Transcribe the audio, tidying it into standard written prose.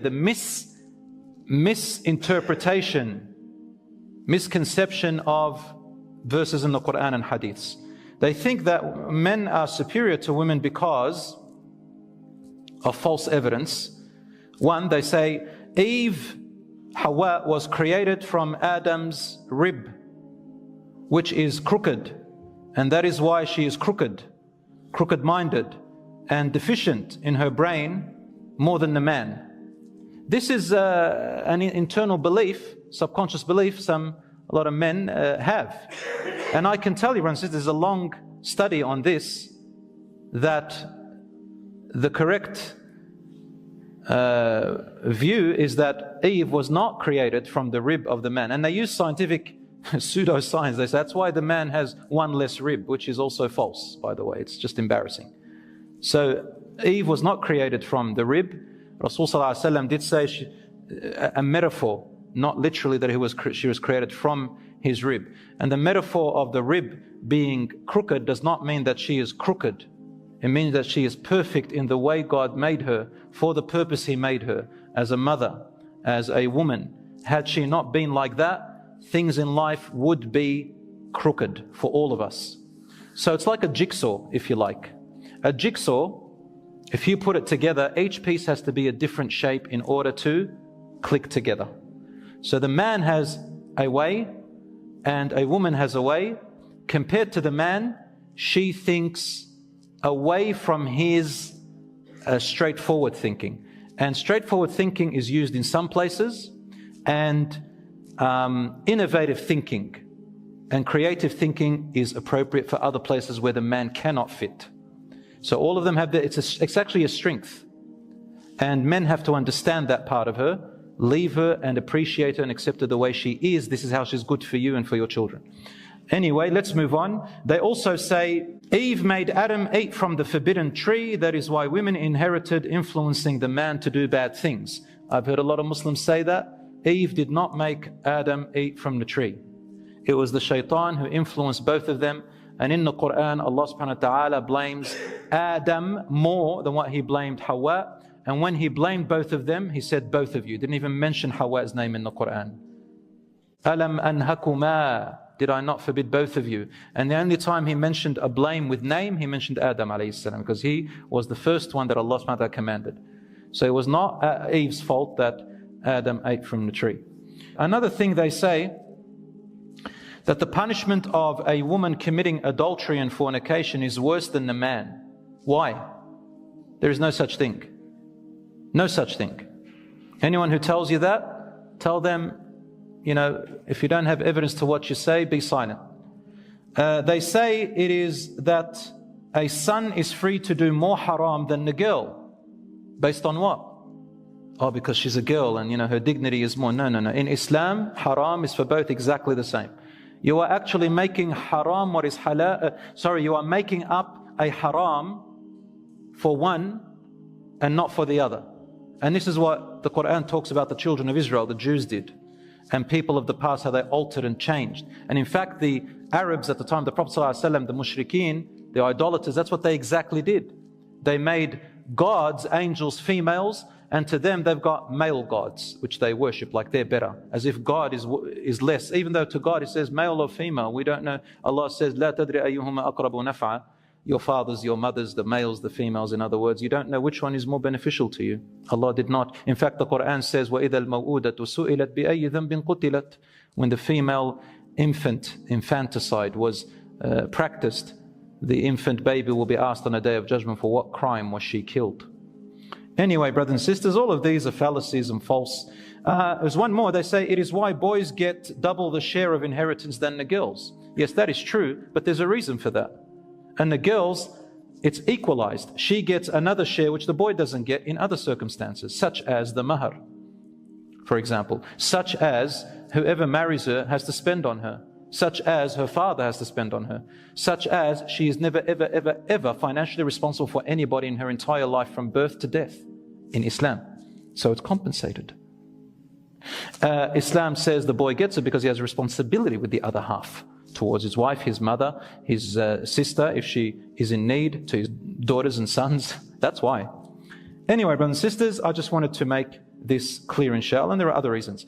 The misinterpretation, misconception of verses in the Quran and Hadiths. They think that men are superior to women because of false evidence. One, they say Eve, Hawa, was created from Adam's rib, which is crooked, and that is why she is crooked-minded and deficient in her brain more than the man. This is an internal belief, subconscious belief a lot of men have. And I can tell you, brothers and sisters, there's a long study on this, that the correct view is that Eve was not created from the rib of the man. And they use scientific pseudoscience. They say that's why the man has one less rib, which is also false, by the way. It's just embarrassing. So Eve was not created from the rib. Rasul ﷺ did say a metaphor, not literally that she was created from his rib. And the metaphor of the rib being crooked does not mean that she is crooked. It means that she is perfect in the way God made her, for the purpose He made her, as a mother, as a woman. Had she not been like that, things in life would be crooked for all of us. So it's like a jigsaw, if you like. A jigsaw, if you put it together, each piece has to be a different shape in order to click together. So the man has a way and a woman has a way. Compared to the man, she thinks away from his straightforward thinking. And straightforward thinking is used in some places, and innovative thinking and creative thinking is appropriate for other places where the man cannot fit. So all of them have it's actually a strength. And men have to understand that part of her, leave her and appreciate her and accept her the way she is. This is how she's good for you and for your children. Anyway, let's move on. They also say Eve made Adam eat from the forbidden tree. That is why women inherited influencing the man to do bad things. I've heard a lot of Muslims say that. Eve did not make Adam eat from the tree. It was the shaitan who influenced both of them. And in the Quran, Allah subhanahu wa ta'ala blames Adam more than what He blamed Hawa. And when He blamed both of them, He said both of you. Didn't even mention Hawa's name in the Quran. Alam anhakuma, did I not forbid both of you? And the only time He mentioned a blame with name, He mentioned Adam alayhi salam, because he was the first one that Allah subhanahu wa ta'ala commanded. So it was not Eve's fault that Adam ate from the tree. Another thing they say, that the punishment of a woman committing adultery and fornication is worse than the man. Why? There is no such thing. No such thing. Anyone who tells you that, tell them, if you don't have evidence to what you say, be silent. They say it is that a son is free to do more haram than the girl. Based on what? Oh, because she's a girl and her dignity is more. No. In Islam, haram is for both exactly the same. You are actually making haram what is halal. You are making up a haram for one and not for the other. And this is what the Quran talks about the children of Israel, the Jews did, and people of the past, how they altered and changed. And in fact, the Arabs at the time, the Prophet ﷺ, the mushrikeen, the idolaters, that's what they exactly did. They made gods, angels, females, and to them they've got male gods, which they worship like they're better, as if God is less. Even though to God it says male or female, we don't know. Allah says, "La tadri ayyuhuma aqrabu naf'a." Your fathers, your mothers, the males, the females, in other words, you don't know which one is more beneficial to you. Allah did not. In fact, the Quran says, وَإِذَا الْمَوْءُودَةُ سُئِلَتْ بِأَيِّ ذَنْبٍ قُتِلَتْ. When the female infanticide was practiced, the infant baby will be asked on a day of judgment, for what crime was she killed? Anyway, brothers and sisters, all of these are fallacies and false. There's one more. They say it is why boys get double the share of inheritance than the girls. Yes, that is true, but there's a reason for that. And the girls, it's equalized. She gets another share which the boy doesn't get in other circumstances, such as the mahar, for example, such as whoever marries her has to spend on her, such as her father has to spend on her, such as she is never, ever, ever, ever financially responsible for anybody in her entire life from birth to death in Islam. So it's compensated. Islam says the boy gets it because he has a responsibility with the other half towards his wife, his mother, his sister, if she is in need, to his daughters and sons. That's why. Anyway, brothers and sisters, I just wanted to make this clearance shell, and there are other reasons.